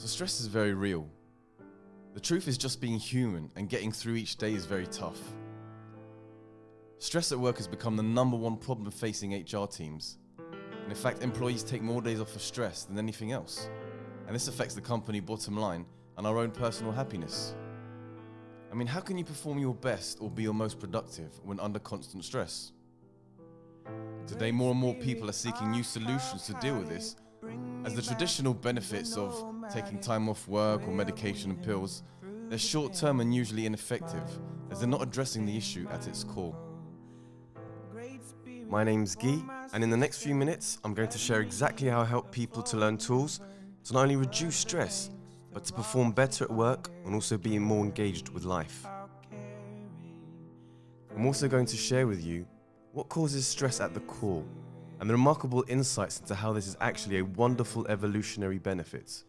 So stress is very real. The truth is just being human and getting through each day is very tough. Stress at work has become the #1 problem facing HR teams. And in fact, employees take more days off for stress than anything else. And this affects the company bottom line and our own personal happiness. I mean, how can you perform your best or be your most productive when under constant stress? Today, more and more people are seeking new solutions to deal with this, as the traditional benefits of taking time off work or medication and pills, they're short-term and usually ineffective, as they're not addressing the issue at its core. My name's Guy, and in the next few minutes, I'm going to share exactly how I help people to learn tools to not only reduce stress, but to perform better at work and also be more engaged with life. I'm also going to share with you what causes stress at the core, and the remarkable insights into how this is actually a wonderful evolutionary benefit.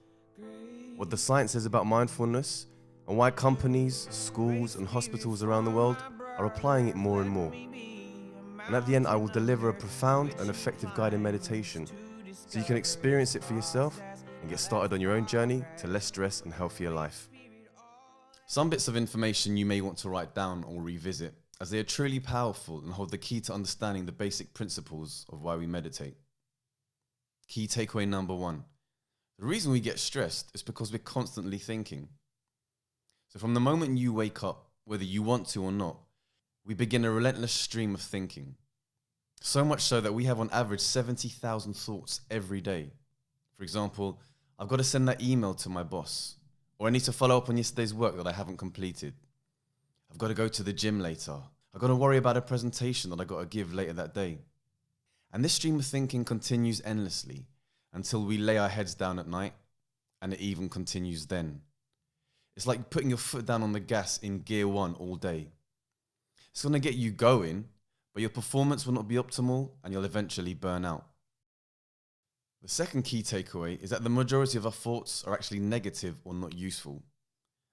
What the science says about mindfulness, and why companies, schools and hospitals around the world are applying it more and more. And at the end, I will deliver a profound and effective guided meditation so you can experience it for yourself and get started on your own journey to less stress and healthier life. Some bits of information you may want to write down or revisit, as they are truly powerful and hold the key to understanding the basic principles of why we meditate. Key takeaway #1. The reason we get stressed is because we're constantly thinking. So from the moment you wake up, whether you want to or not, we begin a relentless stream of thinking. So much so that we have on average 70,000 thoughts every day. For example, I've got to send that email to my boss, or I need to follow up on yesterday's work that I haven't completed. I've got to go to the gym later. I've got to worry about a presentation that I've got to give later that day. And this stream of thinking continues endlessly until we lay our heads down at night, and it even continues then. It's like putting your foot down on the gas in gear 1 all day. It's going to get you going, but your performance will not be optimal and you'll eventually burn out. The second key takeaway is that the majority of our thoughts are actually negative or not useful.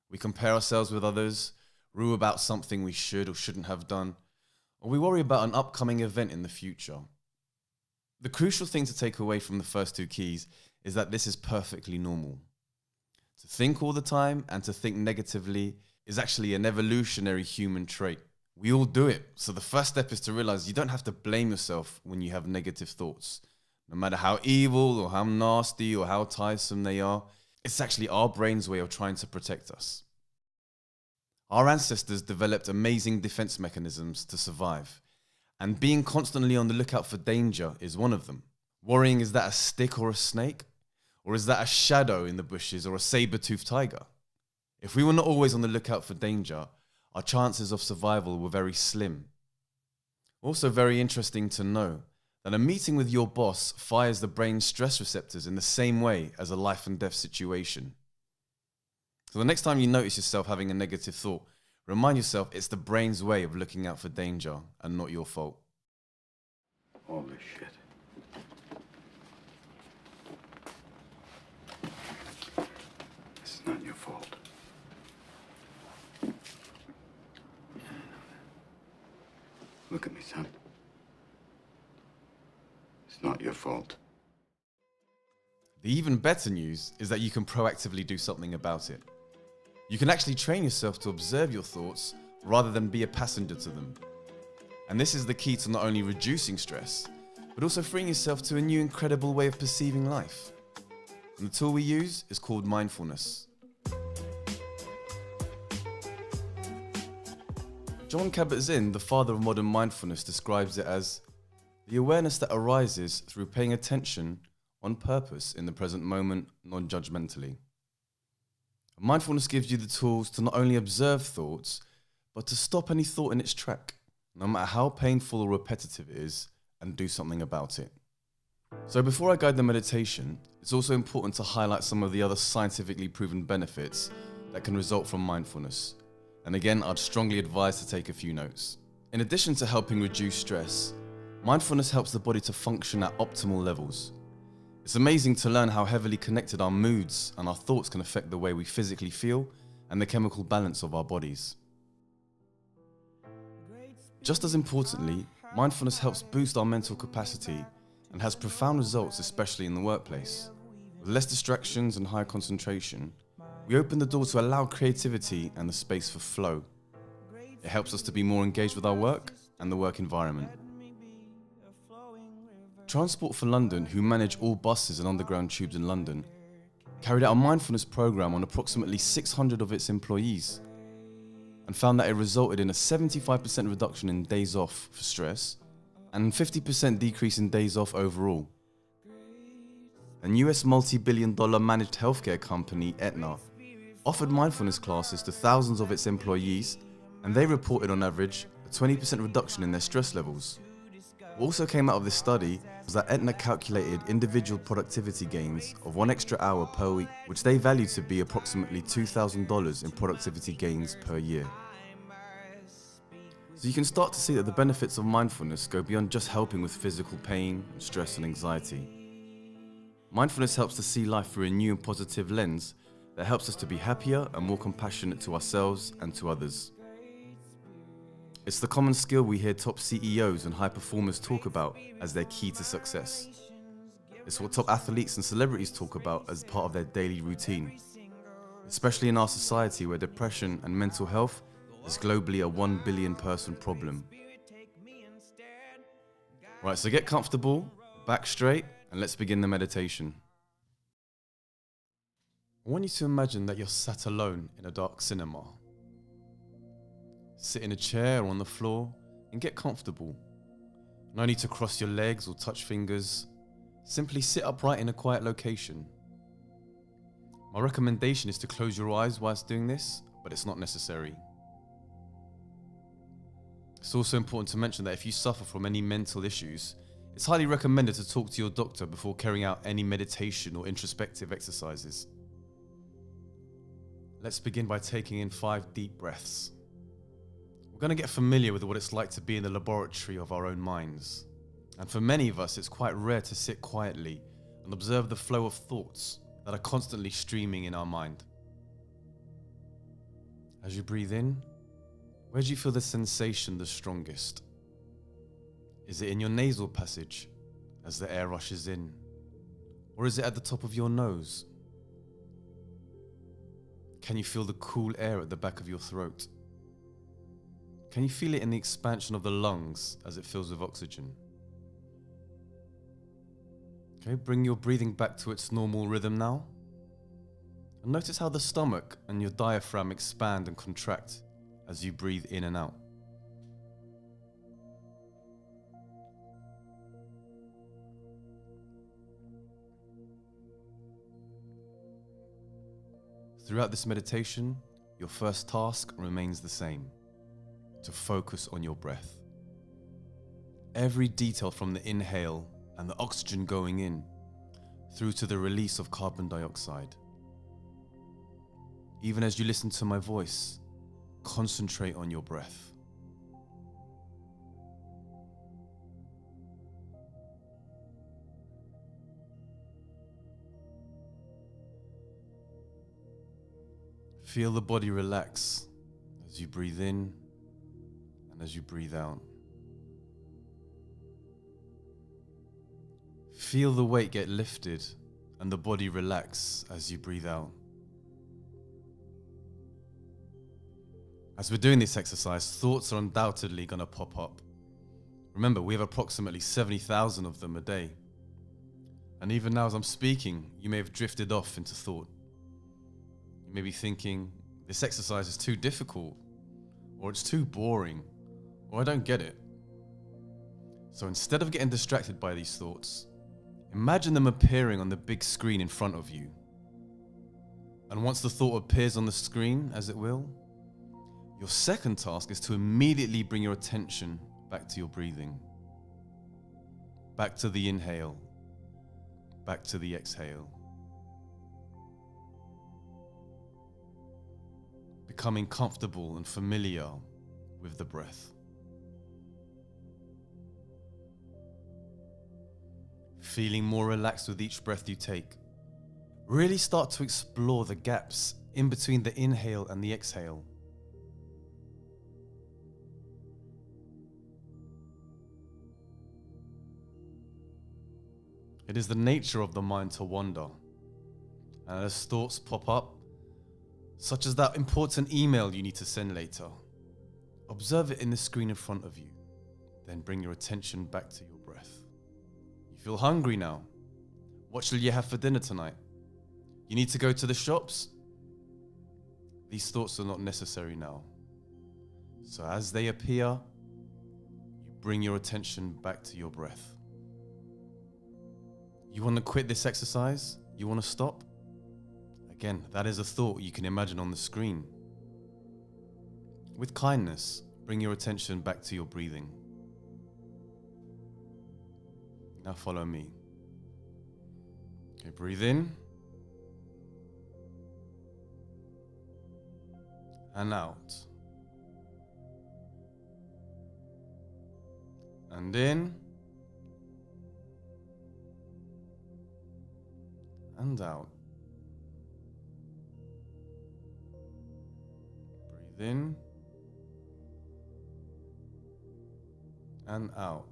We compare ourselves with others, rue about something we should or shouldn't have done, or we worry about an upcoming event in the future. The crucial thing to take away from the first 2 keys is that this is perfectly normal. To think all the time and to think negatively is actually an evolutionary human trait. We all do it, so the first step is to realize you don't have to blame yourself when you have negative thoughts. No matter how evil or how nasty or how tiresome they are, it's actually our brain's way of trying to protect us. Our ancestors developed amazing defense mechanisms to survive, and being constantly on the lookout for danger is one of them. Worrying, is that a stick or a snake? Or is that a shadow in the bushes or a saber-toothed tiger? If we were not always on the lookout for danger, our chances of survival were very slim. Also very interesting to know that a meeting with your boss fires the brain's stress receptors in the same way as a life and death situation. So the next time you notice yourself having a negative thought, remind yourself it's the brain's way of looking out for danger and not your fault. Holy shit. This is not your fault. Look at me, son. It's not your fault. The even better news is that you can proactively do something about it. You can actually train yourself to observe your thoughts rather than be a passenger to them. And this is the key to not only reducing stress, but also freeing yourself to a new incredible way of perceiving life. And the tool we use is called mindfulness. Jon Kabat-Zinn, the father of modern mindfulness, describes it as the awareness that arises through paying attention on purpose in the present moment, non-judgmentally. Mindfulness gives you the tools to not only observe thoughts, but to stop any thought in its track, no matter how painful or repetitive it is, and do something about it. So before I guide the meditation, it's also important to highlight some of the other scientifically proven benefits that can result from mindfulness. And again, I'd strongly advise to take a few notes. In addition to helping reduce stress, mindfulness helps the body to function at optimal levels. It's amazing to learn how heavily connected our moods and our thoughts can affect the way we physically feel and the chemical balance of our bodies. Just as importantly, mindfulness helps boost our mental capacity and has profound results, especially in the workplace. With With less distractions and higher concentration, we open the door to allow creativity and the space for flow. It helps us to be more engaged with our work and the work environment. Transport for London, who manage all buses and underground tubes in London, carried out a mindfulness program on approximately 600 of its employees and found that it resulted in a 75% reduction in days off for stress and 50% decrease in days off overall. And US multi-billion-dollar managed healthcare company Aetna offered mindfulness classes to thousands of its employees, and they reported on average a 20% reduction in their stress levels. What also came out of this study was that Aetna calculated individual productivity gains of 1 extra hour per week, which they valued to be approximately $2,000 in productivity gains per year. So you can start to see that the benefits of mindfulness go beyond just helping with physical pain, stress and anxiety. Mindfulness helps to see life through a new and positive lens that helps us to be happier and more compassionate to ourselves and to others. It's the common skill we hear top CEOs and high performers talk about as their key to success. It's what top athletes and celebrities talk about as part of their daily routine, especially in our society where depression and mental health is globally a 1 billion person problem. Right, so get comfortable, back straight, and let's begin the meditation. I want you to imagine that you're sat alone in a dark cinema. Sit in a chair or on the floor and get comfortable. No need to cross your legs or touch fingers. Simply sit upright in a quiet location. My recommendation is to close your eyes whilst doing this, but it's not necessary. It's also important to mention that if you suffer from any mental issues, it's highly recommended to talk to your doctor before carrying out any meditation or introspective exercises. Let's begin by taking in 5 deep breaths. We're going to get familiar with what it's like to be in the laboratory of our own minds. And for many of us, it's quite rare to sit quietly and observe the flow of thoughts that are constantly streaming in our mind. As you breathe in, where do you feel the sensation the strongest? Is it in your nasal passage as the air rushes in? Or is it at the top of your nose? Can you feel the cool air at the back of your throat? Can you feel it in the expansion of the lungs as it fills with oxygen? Okay, bring your breathing back to its normal rhythm now. And notice how the stomach and your diaphragm expand and contract as you breathe in and out. Throughout this meditation, your first task remains the same: to focus on your breath. Every detail from the inhale and the oxygen going in through to the release of carbon dioxide. Even as you listen to my voice, concentrate on your breath. Feel the body relax as you breathe in and as you breathe out. Feel the weight get lifted and the body relax as you breathe out. As we're doing this exercise, thoughts are undoubtedly going to pop up. Remember, we have approximately 70,000 of them a day. And even now as I'm speaking, you may have drifted off into thought. You may be thinking, this exercise is too difficult, or it's too boring, or I don't get it. So instead of getting distracted by these thoughts, imagine them appearing on the big screen in front of you. And once the thought appears on the screen, as it will, your second task is to immediately bring your attention back to your breathing. Back to the inhale, back to the exhale. Becoming comfortable and familiar with the breath. Feeling more relaxed with each breath you take. Really start to explore the gaps in between the inhale and the exhale. It is the nature of the mind to wander, And as thoughts pop up, such as that important email you need to send later, observe it in the screen in front of you. Then bring your attention back to your breath. You feel hungry now. What shall you have for dinner tonight? You need to go to the shops? These thoughts are not necessary now. So as they appear, you bring your attention back to your breath. You want to quit this exercise? You want to stop? Again, that is a thought you can imagine on the screen. With kindness, bring your attention back to your breathing. Now follow me. Okay, breathe in. And out. And in. And out. Breathe in. And out.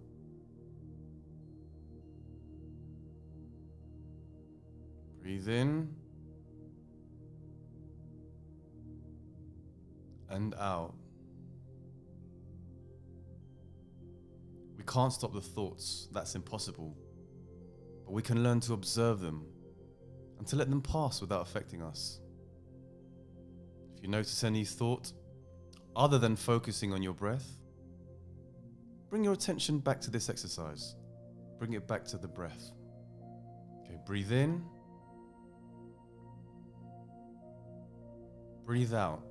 Breathe in. And out. We can't stop the thoughts, that's impossible. But we can learn to observe them and to let them pass without affecting us. If you notice any thought, other than focusing on your breath, bring your attention back to this exercise. Bring it back to the breath. Okay, breathe in. Breathe out.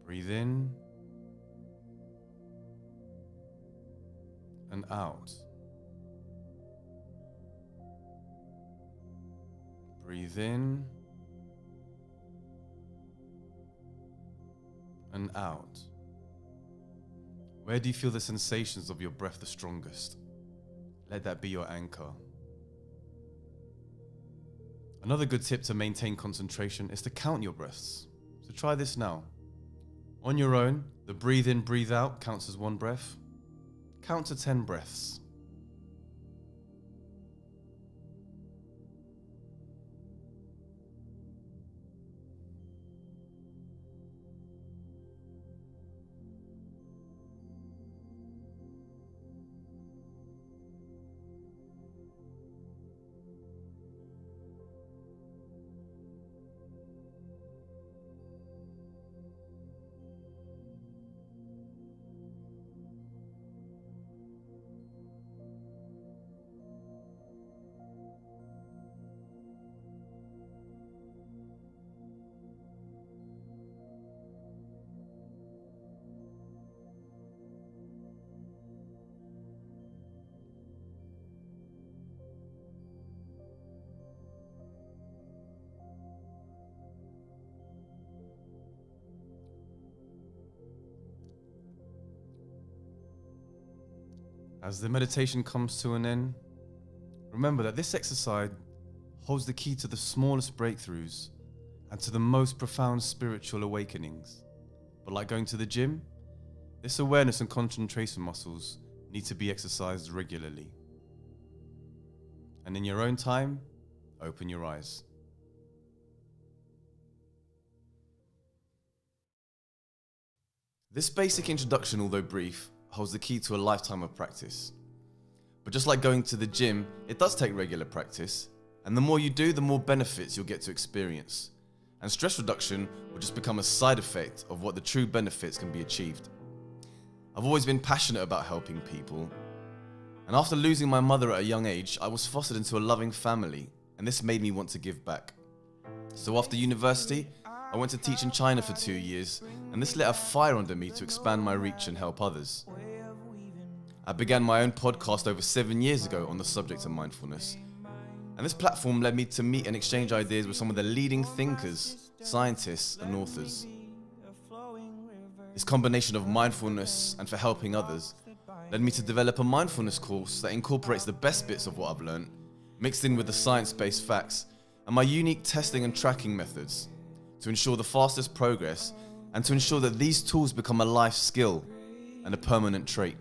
Breathe in and out. Breathe in and out. Where do you feel the sensations of your breath the strongest? Let that be your anchor. Another good tip to maintain concentration is to count your breaths. So try this now. On your own, the breathe in, breathe out counts as one breath. Count to 10 breaths. As the meditation comes to an end, remember that this exercise holds the key to the smallest breakthroughs and to the most profound spiritual awakenings. But like going to the gym, this awareness and concentration muscles need to be exercised regularly. And in your own time, open your eyes. This basic introduction, although brief, holds the key to a lifetime of practice. But just like going to the gym, it does take regular practice, and the more you do, the more benefits you'll get to experience. And stress reduction will just become a side effect of what the true benefits can be achieved. I've always been passionate about helping people, and after losing my mother at a young age, I was fostered into a loving family, and this made me want to give back. So after university, I went to teach in China for 2 years, and this lit a fire under me to expand my reach and help others. I began my own podcast over 7 years ago on the subject of mindfulness, and this platform led me to meet and exchange ideas with some of the leading thinkers, scientists, and authors. This combination of mindfulness and for helping others led me to develop a mindfulness course that incorporates the best bits of what I've learned, mixed in with the science-based facts and my unique testing and tracking methods to ensure the fastest progress and to ensure that these tools become a life skill and a permanent trait.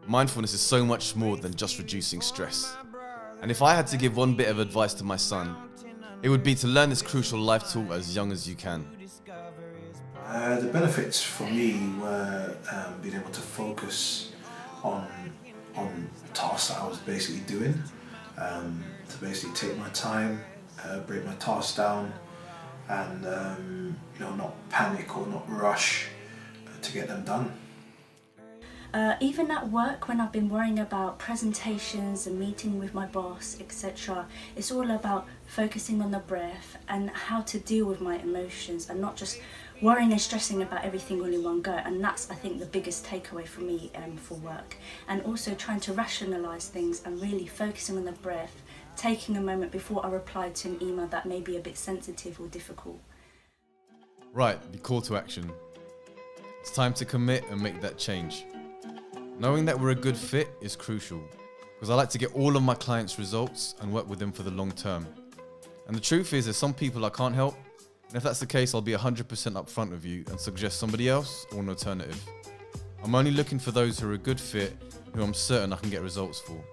Mindfulness is so much more than just reducing stress. And if I had to give one bit of advice to my son, it would be to learn this crucial life tool as young as you can. The benefits for me were being able to focus on tasks that I was basically doing, to basically take my time, break my tasks down, and not panic or not rush to get them done. Even at work, when I've been worrying about presentations and meeting with my boss, etc., it's all about focusing on the breath and how to deal with my emotions and not just worrying and stressing about everything all in one go. And that's, I think, the biggest takeaway for me for work. And also trying to rationalise things and really focusing on the breath, taking a moment before I reply to an email that may be a bit sensitive or difficult. Right, the call to action. It's time to commit and make that change. Knowing that we're a good fit is crucial, because I like to get all of my clients' results and work with them for the long term. And the truth is, there's some people I can't help, and if that's the case, I'll be 100% upfront with you and suggest somebody else or an alternative. I'm only looking for those who are a good fit, who I'm certain I can get results for.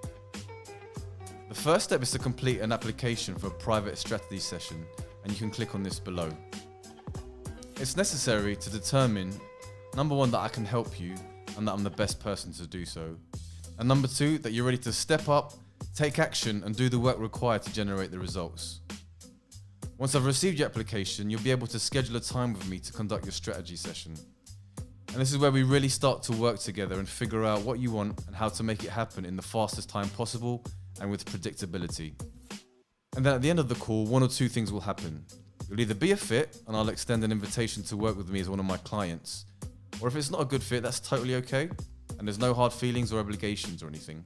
The first step is to complete an application for a private strategy session, and you can click on this below. It's necessary to determine, number one, that I can help you and that I'm the best person to do so. And number two, that you're ready to step up, take action, and do the work required to generate the results. Once I've received your application, you'll be able to schedule a time with me to conduct your strategy session. And this is where we really start to work together and figure out what you want and how to make it happen in the fastest time possible and with predictability. And then at the end of the call, one or two things will happen. You'll either be a fit, and I'll extend an invitation to work with me as one of my clients, or if it's not a good fit, that's totally okay, and there's no hard feelings or obligations or anything.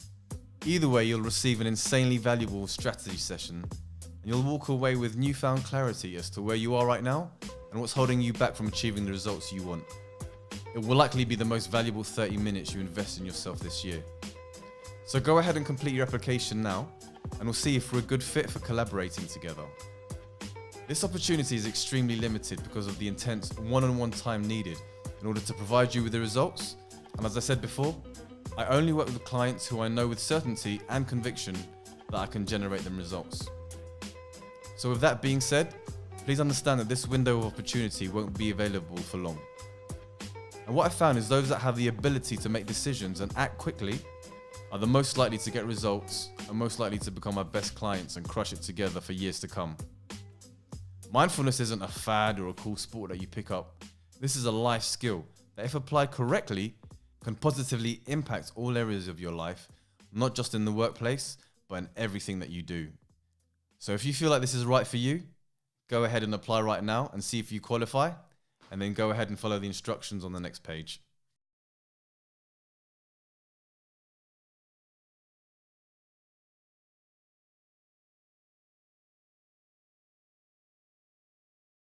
Either way, you'll receive an insanely valuable strategy session, and you'll walk away with newfound clarity as to where you are right now and what's holding you back from achieving the results you want. It will likely be the most valuable 30 minutes you invest in yourself this year. So go ahead and complete your application now, and we'll see if we're a good fit for collaborating together. This opportunity is extremely limited because of the intense one-on-one time needed in order to provide you with the results. And as I said before, I only work with clients who I know with certainty and conviction that I can generate them results. So with that being said, please understand that this window of opportunity won't be available for long. And what I found is those that have the ability to make decisions and act quickly are the most likely to get results and most likely to become our best clients and crush it together for years to come. Mindfulness isn't a fad or a cool sport that you pick up. This is a life skill that, if applied correctly, can positively impact all areas of your life, not just in the workplace, but in everything that you do. So if you feel like this is right for you, go ahead and apply right now and see if you qualify, and then go ahead and follow the instructions on the next page.